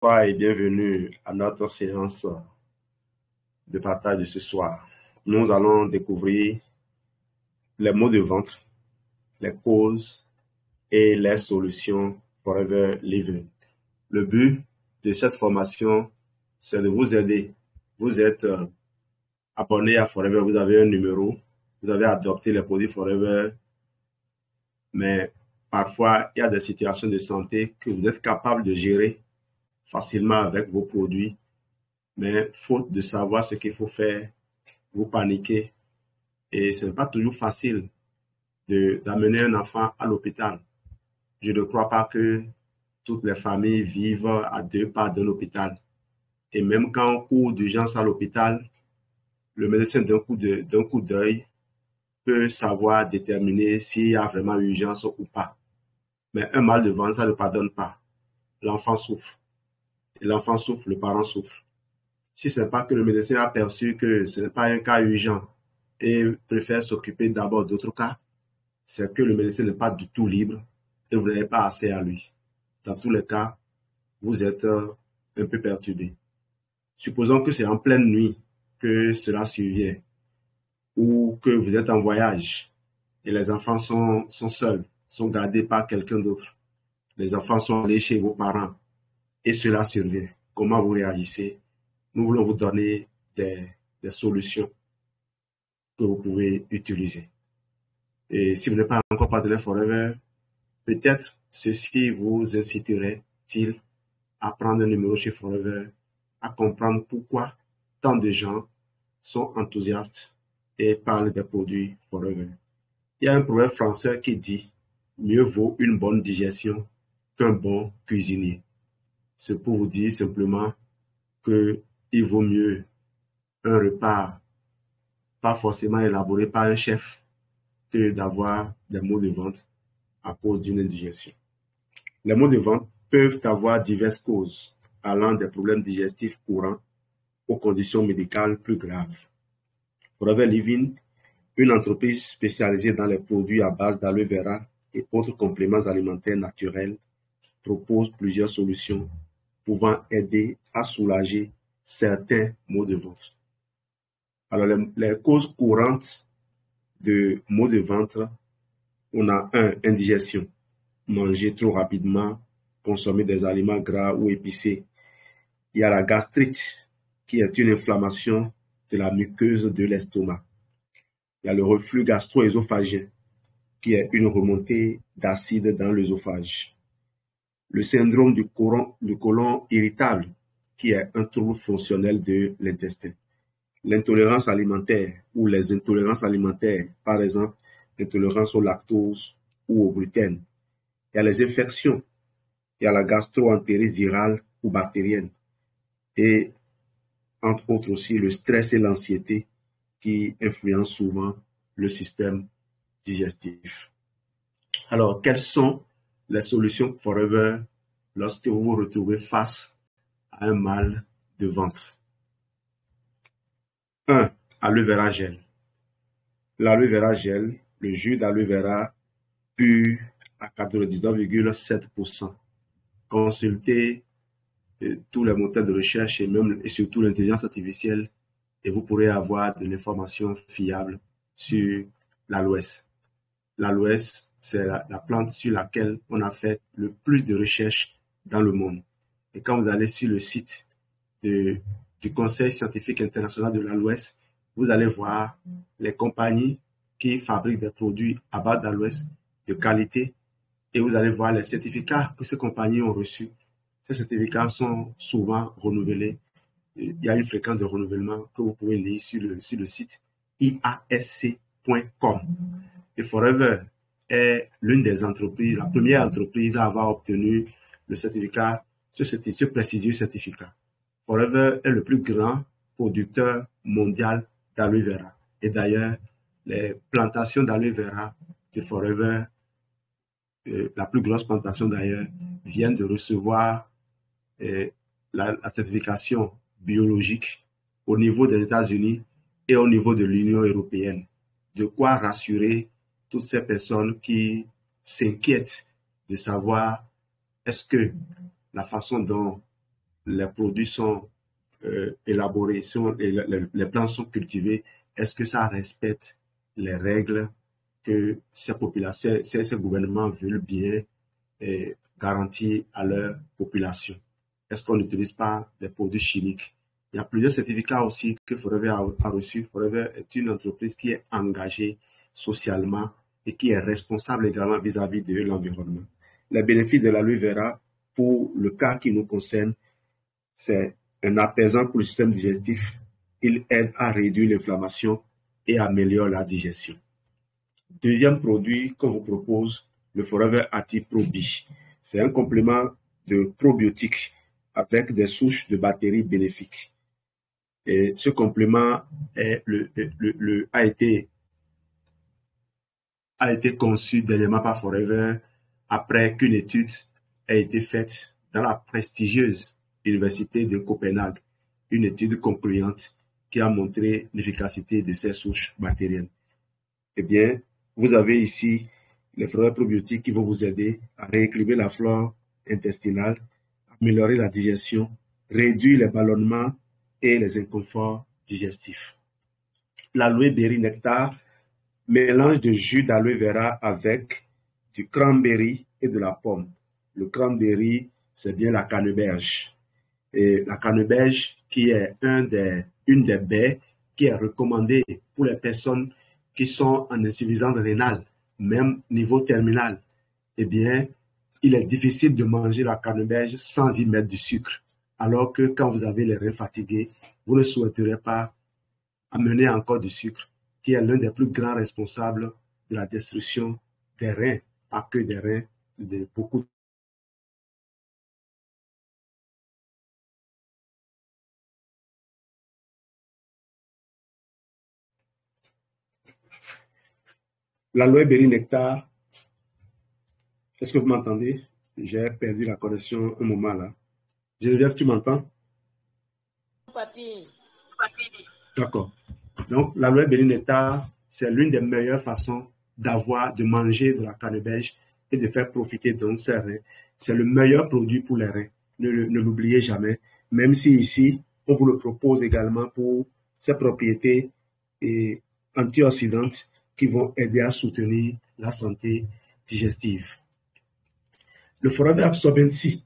Bonsoir et bienvenue à notre séance de partage de ce soir. Nous allons découvrir les maux de ventre, les causes et les solutions Forever Living. Le but de cette formation, c'est de vous aider. Vous êtes abonné à Forever, vous avez un numéro, vous avez adopté les produits Forever, mais parfois, il y a des situations de santé que vous êtes capable de gérer facilement avec vos produits, mais faute de savoir ce qu'il faut faire, vous paniquez et ce n'est pas toujours facile d'amener un enfant à l'hôpital. Je ne crois pas que toutes les familles vivent à 2 pas d'un hôpital. Et même quand on court d'urgence à l'hôpital, le médecin d'un coup d'œil peut savoir déterminer s'il y a vraiment urgence ou pas. Mais un mal de ventre, ça ne pardonne pas. L'enfant souffre. Et l'enfant souffre, le parent souffre. Si ce n'est pas que le médecin a perçu que ce n'est pas un cas urgent et préfère s'occuper d'abord d'autres cas, c'est que le médecin n'est pas du tout libre et vous n'avez pas assez à lui. Dans tous les cas, vous êtes un peu perturbé. Supposons que c'est en pleine nuit que cela survient ou que vous êtes en voyage et les enfants sont seuls, sont gardés par quelqu'un d'autre. Les enfants sont allés chez vos parents et cela survient. Comment vous réagissez? Nous voulons vous donner des solutions que vous pouvez utiliser. Et si vous n'êtes pas encore partenaire Forever, peut-être ceci vous inciterait-il à prendre un numéro chez Forever, à comprendre pourquoi tant de gens sont enthousiastes et parlent des produits Forever. Il y a un proverbe français qui dit « Mieux vaut une bonne digestion qu'un bon cuisinier ». C'est pour vous dire simplement qu'il vaut mieux un repas pas forcément élaboré par un chef que d'avoir des maux de ventre à cause d'une indigestion. Les maux de ventre peuvent avoir diverses causes, allant des problèmes digestifs courants aux conditions médicales plus graves. Forever Living, une entreprise spécialisée dans les produits à base d'aloe vera et autres compléments alimentaires naturels, propose plusieurs solutions pouvant aider à soulager certains maux de ventre. Alors, les causes courantes de maux de ventre, on a indigestion, manger trop rapidement, consommer des aliments gras ou épicés. Il y a la gastrite, qui est une inflammation de la muqueuse de l'estomac. Il y a le reflux gastro-œsophagien, qui est une remontée d'acide dans l'œsophage. Le syndrome du côlon irritable, qui est un trouble fonctionnel de l'intestin. L'intolérance alimentaire ou les intolérances alimentaires, par exemple, l'intolérance au lactose ou au gluten. Il y a les infections, il y a la gastro-entérite virale ou bactérienne. Et entre autres aussi le stress et l'anxiété qui influencent souvent le système digestif. Alors, quelles sont les solutions Forever lorsque vous vous retrouvez face à un mal de ventre? 1. Aloe vera gel. L'aloe vera gel, le jus d'aloe vera pur à 99,7%. Consultez tous les moteurs de recherche et surtout l'intelligence artificielle et vous pourrez avoir de l'information fiable sur l'aloès. L'aloès, c'est la plante sur laquelle on a fait le plus de recherches dans le monde. Et quand vous allez sur le site du Conseil scientifique international de l'aloès, vous allez voir les compagnies qui fabriquent des produits à base d'aloès de qualité et vous allez voir les certificats que ces compagnies ont reçus. Ces certificats sont souvent renouvelés. Il y a une fréquence de renouvellement que vous pouvez lire sur le site iasc.com. Et Forever est l'une des entreprises, la première entreprise à avoir obtenu le certificat, ce prestigieux certificat. Forever est le plus grand producteur mondial d'aloe vera. Et d'ailleurs, les plantations d'aloe vera de Forever, la plus grosse plantation d'ailleurs, viennent de recevoir la certification biologique au niveau des États-Unis et au niveau de l'Union européenne. De quoi rassurer toutes ces personnes qui s'inquiètent de savoir est-ce que la façon dont les produits sont élaborés, les plantes sont cultivées, est-ce que ça respecte les règles que ces populations, ces gouvernements veulent bien garantir à leur population? Est-ce qu'on n'utilise pas des produits chimiques? Il y a plusieurs certificats aussi que Forever a reçus. Forever est une entreprise qui est engagée socialement et qui est responsable également vis-à-vis de l'environnement. Les bénéfices de l'aloe vera, pour le cas qui nous concerne, c'est un apaisant pour le système digestif. Il aide à réduire l'inflammation et améliore la digestion. Deuxième produit que vous propose, le Forever Active Probi. C'est un complément de probiotiques avec des souches de bactéries bénéfiques. Et ce complément a été conçu dernièrement par Forever après qu'une étude a été faite dans la prestigieuse Université de Copenhague, une étude concluante qui a montré l'efficacité de ces souches bactériennes. Eh bien, vous avez ici les Forever probiotiques qui vont vous aider à rééquilibrer la flore intestinale, améliorer la digestion, réduire les ballonnements et les inconforts digestifs. L'aloe berry nectar, mélange de jus d'aloe vera avec du cranberry et de la pomme. Le cranberry, c'est bien la canneberge. Et la canneberge qui est une des baies qui est recommandée pour les personnes qui sont en insuffisance rénale, même niveau terminal. Eh bien, il est difficile de manger la canneberge sans y mettre du sucre. Alors que quand vous avez les reins fatigués, vous ne souhaiterez pas amener encore du sucre, qui est l'un des plus grands responsables de la destruction des reins, pas que des reins, de beaucoup. L'aloe berry nectar, est-ce que vous m'entendez? J'ai perdu la connexion un moment là. Geneviève, tu m'entends? Papier. D'accord. Donc, l'aloe berry nectar, c'est l'une des meilleures façons de manger de la canneberge et de faire profiter donc ses reins. C'est le meilleur produit pour les reins. Ne l'oubliez jamais. Même si ici, on vous le propose également pour ses propriétés antioxydantes qui vont aider à soutenir la santé digestive. Le Forever Absorbent C.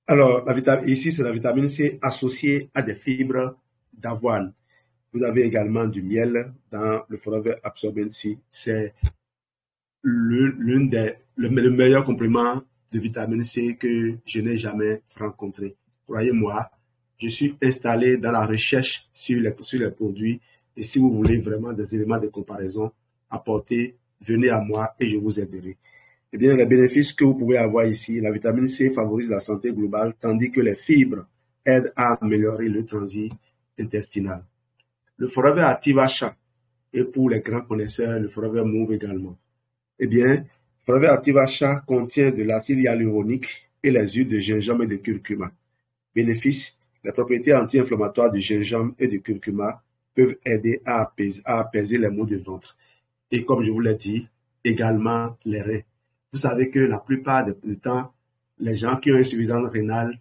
Alors, ici, c'est la vitamine C associée à des fibres d'avoine. Vous avez également du miel dans le Forever Absorbent C. C'est le meilleur complément de vitamine C que je n'ai jamais rencontré. Croyez-moi, je suis installé dans la recherche sur les produits et si vous voulez vraiment des éléments de comparaison, apportez, venez à moi et je vous aiderai. Eh bien, les bénéfices que vous pouvez avoir ici, la vitamine C favorise la santé globale, tandis que les fibres aident à améliorer le transit intestinal. Le Forever Active Achat, et pour les grands connaisseurs, le Forever Move également. Eh bien, Forever Active Achat contient de l'acide hyaluronique et les huiles de gingembre et de curcuma. Bénéfices, les propriétés anti-inflammatoires du gingembre et du curcuma peuvent aider à apaiser les maux de ventre. Et comme je vous l'ai dit, également les reins. Vous savez que la plupart du temps, les gens qui ont une insuffisance rénale,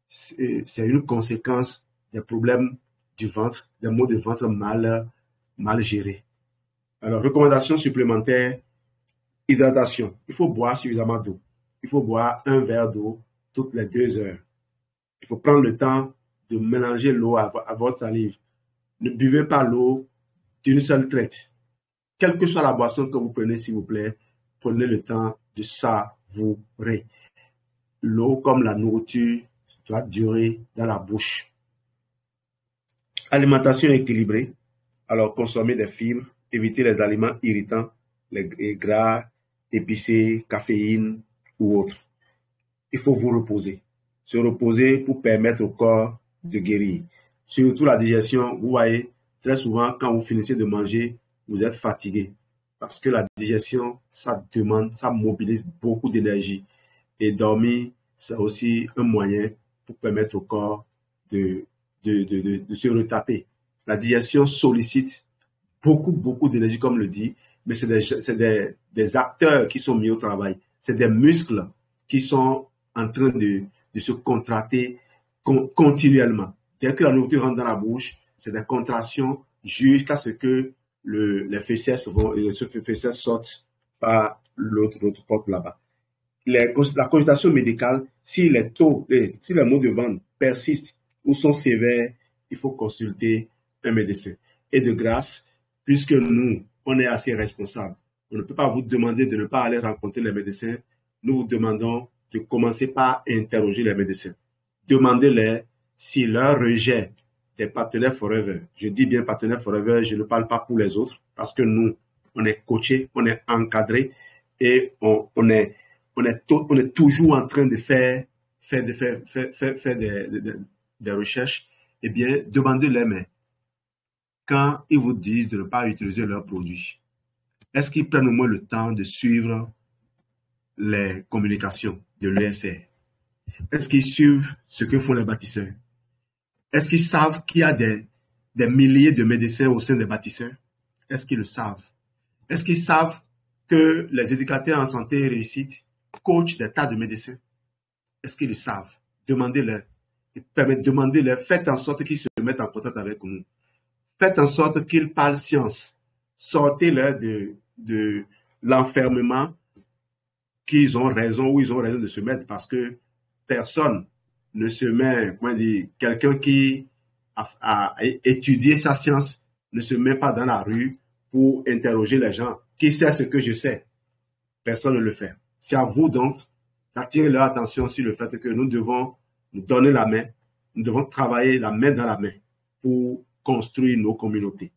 c'est une conséquence des problèmes du ventre, des maux de ventre mal gérés. Alors, recommandation supplémentaire, hydratation. Il faut boire suffisamment d'eau. Il faut boire un verre d'eau toutes les 2 heures. Il faut prendre le temps de mélanger l'eau à votre salive. Ne buvez pas l'eau d'une seule traite. Quelle que soit la boisson que vous prenez, s'il vous plaît, prenez le temps de savourer. L'eau, comme la nourriture, doit durer dans la bouche. Alimentation équilibrée. Alors, consommez des fibres, évitez les aliments irritants, les gras, épicés, caféine ou autres. Il faut vous reposer. Se reposer pour permettre au corps de guérir. Surtout la digestion, vous voyez, très souvent, quand vous finissez de manger, vous êtes fatigué. Parce que la digestion, ça mobilise beaucoup d'énergie. Et dormir, c'est aussi un moyen pour permettre au corps de se retaper. La digestion sollicite beaucoup d'énergie, comme le dit, mais c'est des acteurs qui sont mis au travail. C'est des muscles qui sont en train de se contracter continuellement. Dès que la nourriture rentre dans la bouche, c'est des contractions jusqu'à ce que les fesses sortent par l'autre porte là-bas. La consultation médicale, si les maux de ventre persistent ou sont sévères, il faut consulter un médecin. Et de grâce, puisque nous, on est assez responsables, on ne peut pas vous demander de ne pas aller rencontrer les médecins. Nous vous demandons de commencer par interroger les médecins. Demandez-leur si leur rejet des partenaires forever, je dis bien partenaires forever, je ne parle pas pour les autres, parce que nous, on est coachés, on est encadrés et on est toujours en train de faire des recherches. Eh bien, demandez-leur, mais quand ils vous disent de ne pas utiliser leurs produits, est-ce qu'ils prennent au moins le temps de suivre les communications de l'ESR? Est-ce qu'ils suivent ce que font les bâtisseurs? Est-ce qu'ils savent qu'il y a des milliers de médecins au sein des bâtisseurs? Est-ce qu'ils le savent? Est-ce qu'ils savent que les éducateurs en santé réussite coachent des tas de médecins? Est-ce qu'ils le savent? Demandez-leur. Demandez-leur. Faites en sorte qu'ils se mettent en contact avec nous. Faites en sorte qu'ils parlent science. Sortez-leur de l'enfermement qu'ils ont raison ou ils ont raison de se mettre, parce que personne ne se met, quelqu'un qui a étudié sa science ne se met pas dans la rue pour interroger les gens. Qui sait ce que je sais? Personne ne le fait. C'est à vous donc d'attirer leur attention sur le fait que nous devons nous donner la main, nous devons travailler la main dans la main pour construire nos communautés.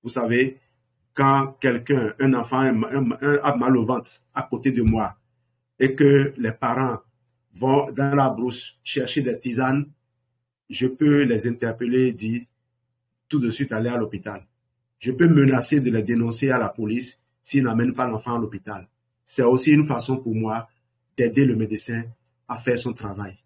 Vous savez, quand quelqu'un, un enfant a mal au ventre à côté de moi et que les parents vont dans la brousse chercher des tisanes, je peux les interpeller et dire tout de suite aller à l'hôpital. Je peux menacer de les dénoncer à la police s'ils n'amènent pas l'enfant à l'hôpital. C'est aussi une façon pour moi d'aider le médecin à faire son travail.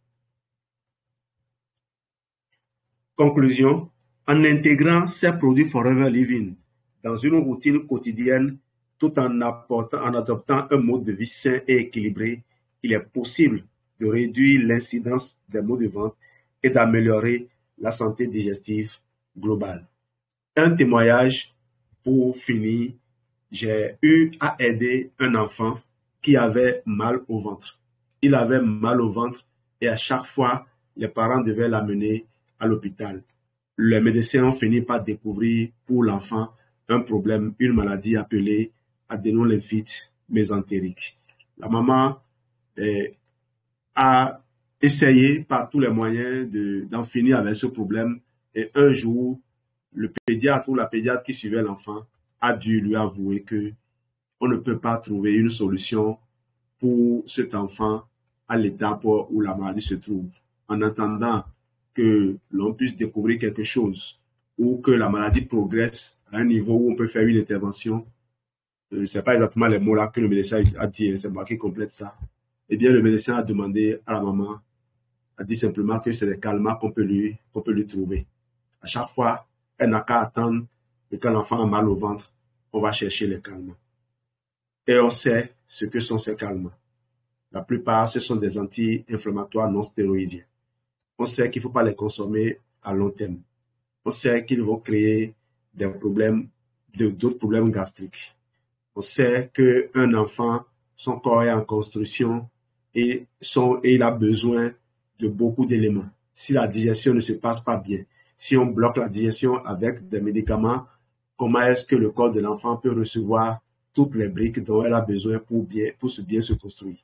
Conclusion, en intégrant ces produits Forever Living dans une routine quotidienne, tout en adoptant un mode de vie sain et équilibré, il est possible de réduire l'incidence des maux de ventre et d'améliorer la santé digestive globale. Un témoignage pour finir. J'ai eu à aider un enfant qui avait mal au ventre. Il avait mal au ventre et à chaque fois, les parents devaient l'amener à l'hôpital. Les médecins ont fini par découvrir pour l'enfant un problème, une maladie appelée adénolymphite mésentérique. La maman a essayé par tous les moyens d'en finir avec ce problème et un jour, le pédiatre ou la pédiatre qui suivait l'enfant a dû lui avouer que on ne peut pas trouver une solution pour cet enfant à l'étape où la maladie se trouve. En attendant que l'on puisse découvrir quelque chose ou que la maladie progresse à un niveau où on peut faire une intervention, ce n'est pas exactement les mots là que le médecin a dit, c'est moi qui complète ça. Eh bien, le médecin a demandé à la maman, a dit simplement que c'est des calmants qu'on peut lui trouver. À chaque fois, elle n'a qu'à attendre et quand l'enfant a mal au ventre, on va chercher les calmants. Et on sait ce que sont ces calmants. La plupart, ce sont des anti-inflammatoires non stéroïdiens. On sait qu'il ne faut pas les consommer à long terme. On sait qu'ils vont créer des problèmes, d'autres problèmes gastriques. On sait qu'un enfant, son corps est en construction et il a besoin de beaucoup d'éléments. Si la digestion ne se passe pas bien, si on bloque la digestion avec des médicaments, comment est-ce que le corps de l'enfant peut recevoir toutes les briques dont elle a besoin pour bien se construire?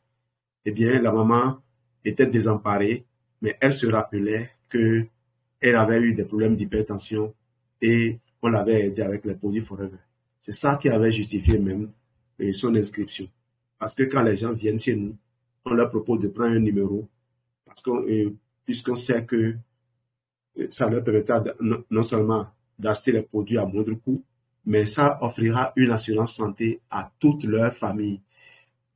Eh bien, la maman était désemparée, mais elle se rappelait qu'elle avait eu des problèmes d'hypertension et on l'avait aidé avec les produits Forever. C'est ça qui avait justifié même son inscription. Parce que quand les gens viennent chez nous, on leur propose de prendre un numéro, puisqu'on sait que ça leur permettra non seulement d'acheter les produits à moindre coût, mais ça offrira une assurance santé à toute leur famille.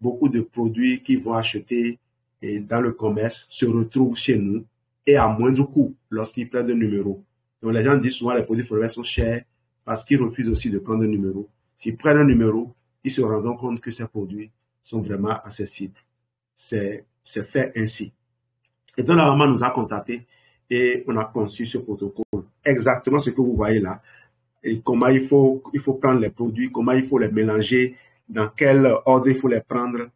Beaucoup de produits qu'ils vont acheter dans le commerce se retrouvent chez nous et à moindre coût lorsqu'ils prennent un numéro. Donc les gens disent souvent que les produits Forever sont chers parce qu'ils refusent aussi de prendre un numéro. S'ils prennent un numéro, ils se rendront compte que ces produits sont vraiment accessibles. C'est fait ainsi. Et donc la maman nous a contactés et on a conçu ce protocole. Exactement ce que vous voyez là. Et comment il faut prendre les produits, comment il faut les mélanger, dans quel ordre il faut les prendre.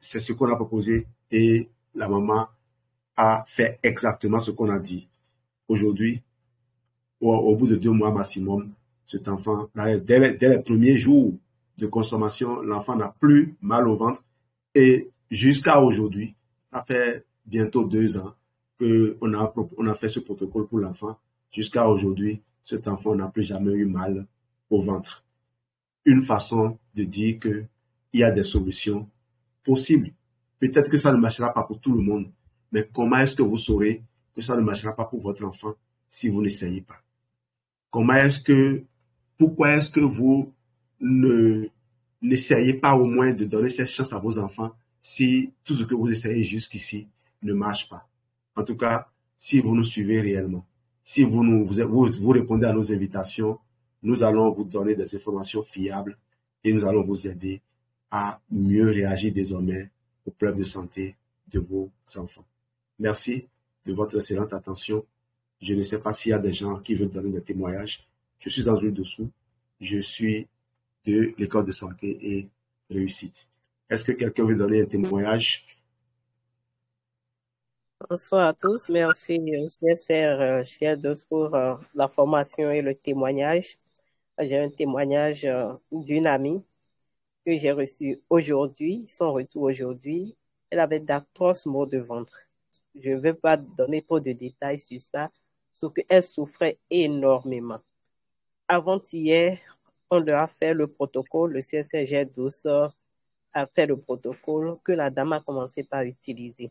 C'est ce qu'on a proposé et la maman a fait exactement ce qu'on a dit. Aujourd'hui, au bout de 2 mois maximum, cet enfant, dès les premiers jours de consommation, l'enfant n'a plus mal au ventre. Et jusqu'à aujourd'hui, ça fait bientôt 2 ans qu'on a fait ce protocole pour l'enfant. Jusqu'à aujourd'hui, cet enfant n'a plus jamais eu mal au ventre. Une façon de dire qu'il y a des solutions possibles. Peut-être que ça ne marchera pas pour tout le monde, mais comment est-ce que vous saurez que ça ne marchera pas pour votre enfant si vous n'essayez pas? Pourquoi est-ce que vous n'essayez pas au moins de donner cette chance à vos enfants si tout ce que vous essayez jusqu'ici ne marche pas? En tout cas, si vous nous suivez réellement, si vous répondez à nos invitations, nous allons vous donner des informations fiables et nous allons vous aider à mieux réagir désormais aux problèmes de santé de vos enfants. Merci de votre excellente attention. Je ne sais pas s'il y a des gens qui veulent donner des témoignages. Je suis Andrew Dessous. Je suis de l'école de santé et réussite. Est-ce que quelqu'un veut donner un témoignage? Bonsoir à tous. Merci, CSR Chiados, pour la formation et le témoignage. J'ai un témoignage d'une amie que j'ai reçu aujourd'hui, son retour aujourd'hui. Elle avait d'atroces maux de ventre. Je ne vais pas donner trop de détails sur ça, sauf qu'elle souffrait énormément. Avant-hier, on leur a fait le protocole, le CSRG 12 a fait le protocole que la dame a commencé par utiliser.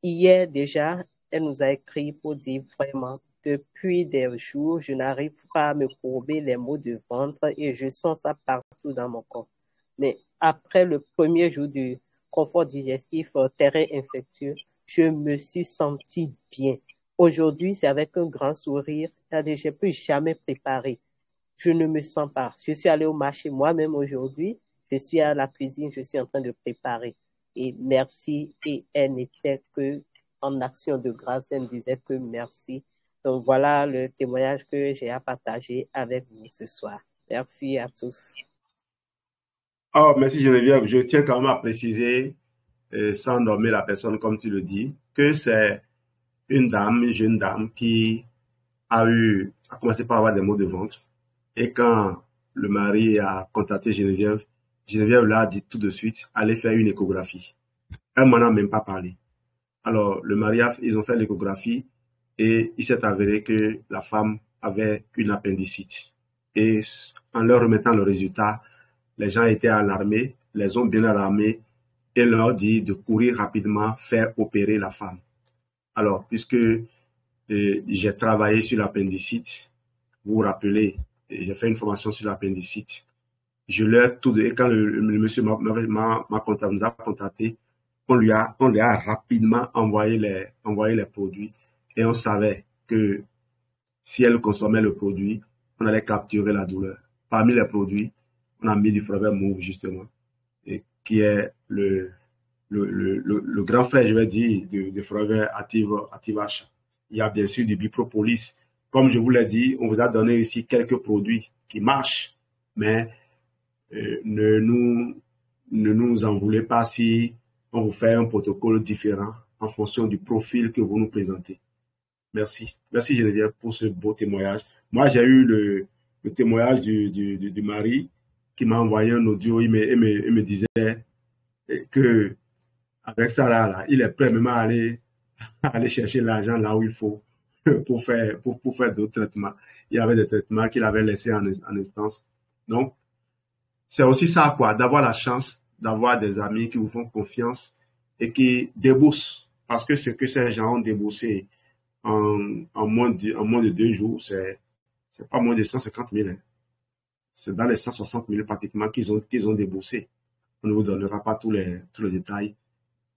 Hier déjà, elle nous a écrit pour dire vraiment, depuis des jours, je n'arrive pas à me courber les maux de ventre et je sens ça partout dans mon corps. Mais après le premier jour du confort digestif terrain infectieux, je me suis sentie bien. Aujourd'hui, c'est avec un grand sourire. Je ne peux jamais préparer. Je ne me sens pas. Je suis allée au marché moi-même aujourd'hui. Je suis à la cuisine. Je suis en train de préparer. Et merci. Et elle n'était que en action de grâce. Elle me disait que merci. Donc voilà le témoignage que j'ai à partager avec vous ce soir. Merci à tous. Oh, merci Geneviève. Je tiens quand même à préciser, sans nommer la personne comme tu le dis, que c'est une jeune dame qui a commencé par avoir des maux de ventre. Et quand le mari a contacté Geneviève, Geneviève l'a dit tout de suite, allez faire une échographie. Elle m'en a même pas parlé. Alors, ils ont fait l'échographie et il s'est avéré que la femme avait une appendicite. Et en leur remettant le résultat, les gens étaient alarmés, les ont bien alarmés et leur dit de courir rapidement faire opérer la femme. Alors, puisque j'ai travaillé sur l'appendicite, vous vous rappelez, j'ai fait une formation sur l'appendicite. Je leur tout et quand le monsieur nous a contacté, on lui a rapidement envoyé les produits et on savait que si elle consommait le produit, on allait capturer la douleur. Parmi les produits, on a mis du Forever Move justement, et qui est le grand frère, je vais dire, de Forever Active H. Il y a bien sûr du Bipropolis. Comme je vous l'ai dit, on vous a donné ici quelques produits qui marchent, mais ne nous en voulez pas si on vous fait un protocole différent en fonction du profil que vous nous présentez. Merci. Merci Geneviève pour ce beau témoignage. Moi, j'ai eu le témoignage du mari qui m'a envoyé un audio. Il me disait que avec ça, là, il est prêt même à aller chercher l'argent là où il faut pour faire d'autres traitements. Il y avait des traitements qu'il avait laissés en instance. Donc, c'est aussi ça, quoi, d'avoir la chance d'avoir des amis qui vous font confiance et qui déboursent. Parce que ce que ces gens ont déboursé en moins de 2 jours, c'est pas moins de 150 000. Hein. C'est dans les 160 000 pratiquement qu'ils ont déboursé. On ne vous donnera pas tous les détails.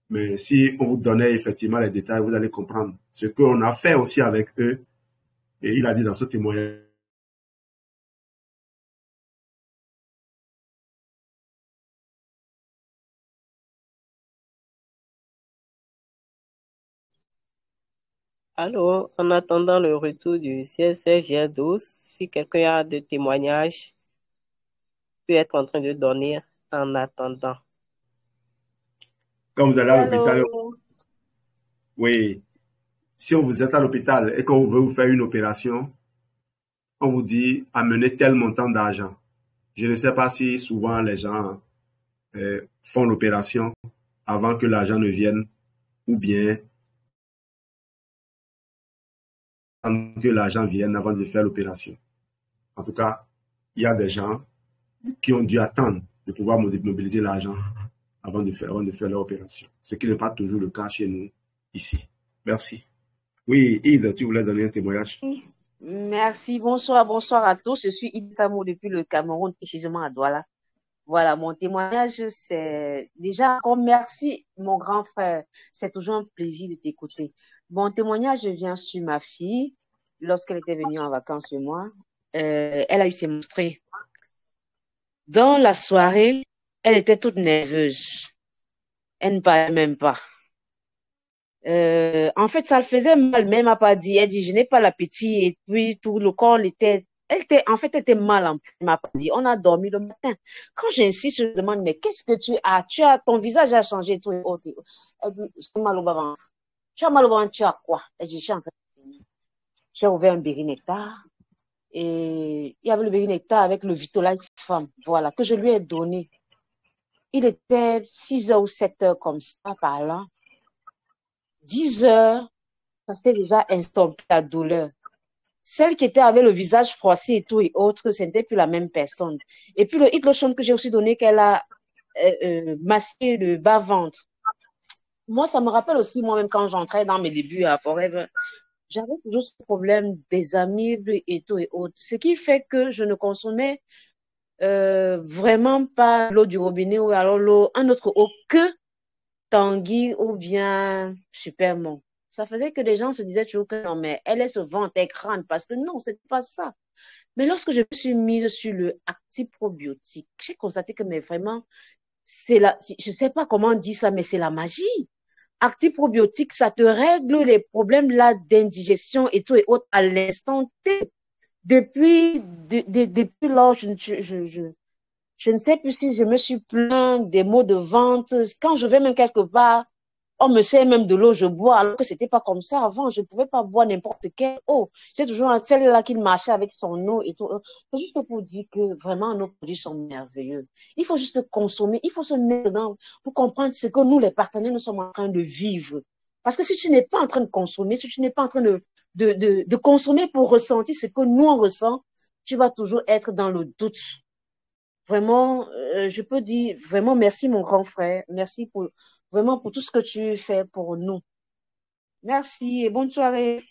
Mais si on vous donnait effectivement les détails, vous allez comprendre ce qu'on a fait aussi avec eux. Et il a dit dans ce témoignage. Alors, en attendant le retour du CSRGA12, si quelqu'un a des témoignages, peut être en train de donner en attendant. Quand vous allez à l'hôpital, Allô? oui, si vous êtes à l'hôpital et qu'on veut vous faire une opération, on vous dit amenez tel montant d'argent. Je ne sais pas si souvent les gens font l'opération avant que l'argent ne vienne ou bien que l'argent vienne avant de faire l'opération. En tout cas, il y a des gens qui ont dû attendre de pouvoir mobiliser l'argent avant de faire leur opération. Ce qui n'est pas toujours le cas chez nous ici. Merci. Oui, Ide, tu voulais donner un témoignage? Merci, bonsoir à tous. Je suis Ide Samo depuis le Cameroun, précisément à Douala. Voilà, mon témoignage, c'est déjà encore merci, mon grand frère. C'est toujours un plaisir de t'écouter. Mon témoignage vient sur ma fille. Lorsqu'elle était venue en vacances chez moi, elle a eu ses menstrues. Dans la soirée, elle était toute nerveuse. Elle ne parlait même pas. En fait, ça le faisait mal, mais elle m'a pas dit. Elle dit, je n'ai pas l'appétit. Et puis, tout le corps en fait, elle était mal en plus. Elle m'a pas dit. On a dormi le matin. Quand j'insiste, je demande, mais qu'est-ce que tu as? Ton visage a changé et tout. Elle dit, j'ai mal au bas-ventre. Tu as mal au ventre, tu as quoi? Elle dit, je suis en train de finir. J'ai ouvert un Bérinectar. Et il y avait le Bérinectar avec le Vitolite Femme. Voilà, que je lui ai donné. Il était 6 heures ou 7 heures comme ça, par là. 10 heures, ça s'était déjà estompé la douleur. Celle qui était avec le visage froissé et tout et autres, ce n'était plus la même personne. Et puis le Hitlotion que j'ai aussi donné, qu'elle a masqué le bas-ventre. Moi, ça me rappelle aussi moi-même quand j'entrais dans mes débuts à Forever, j'avais toujours ce problème des amibes et tout et autres. Ce qui fait que je ne consommais vraiment pas l'eau du robinet ou alors un autre eau que Tanguy ou bien Supermont. Ça faisait que les gens se disaient toujours que non, mais elle est ce ventre, elle crâne, parce que non, c'est pas ça. Mais lorsque je me suis mise sur le Actiprobiotique, j'ai constaté que mais vraiment, je sais pas comment on dit ça, mais c'est la magie. Actiprobiotique, ça te règle les problèmes là d'indigestion et tout et autres à l'instant T. Depuis lors, je ne sais plus si je me suis plaint des maux de ventre. Quand je vais même quelque part, on me sert même de l'eau, je bois, alors que c'était pas comme ça avant. Je ne pouvais pas boire n'importe quelle eau. C'est toujours celle-là qui marchait avec son eau et tout. C'est juste pour dire que vraiment nos produits sont merveilleux. Il faut juste consommer, il faut se mettre dedans pour comprendre ce que nous, les partenaires, nous sommes en train de vivre. Parce que si tu n'es pas en train de consommer, si tu n'es pas en train de consommer pour ressentir ce que nous on ressent, tu vas toujours être dans le doute. Vraiment, je peux dire vraiment merci mon grand frère. Merci vraiment pour tout ce que tu fais pour nous. Merci et bonne soirée.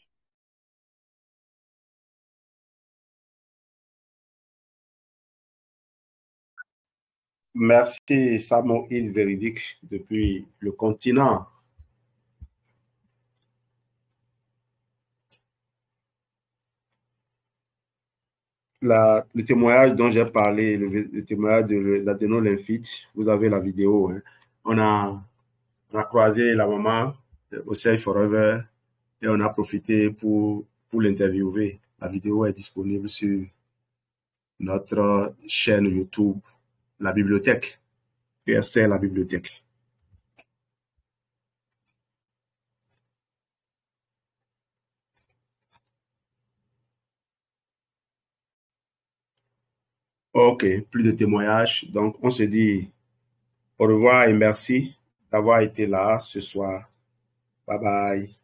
Merci, Samoïl Véridique, depuis le continent. Le témoignage dont j'ai parlé, le témoignage de l'adénolymphyte, vous avez la vidéo. Hein. On a croisé la maman au Safe Forever et on a profité pour l'interviewer. La vidéo est disponible sur notre chaîne YouTube, la bibliothèque. PSC, la bibliothèque. Ok, plus de témoignages. Donc, on se dit au revoir et merci d'avoir été là ce soir. Bye bye.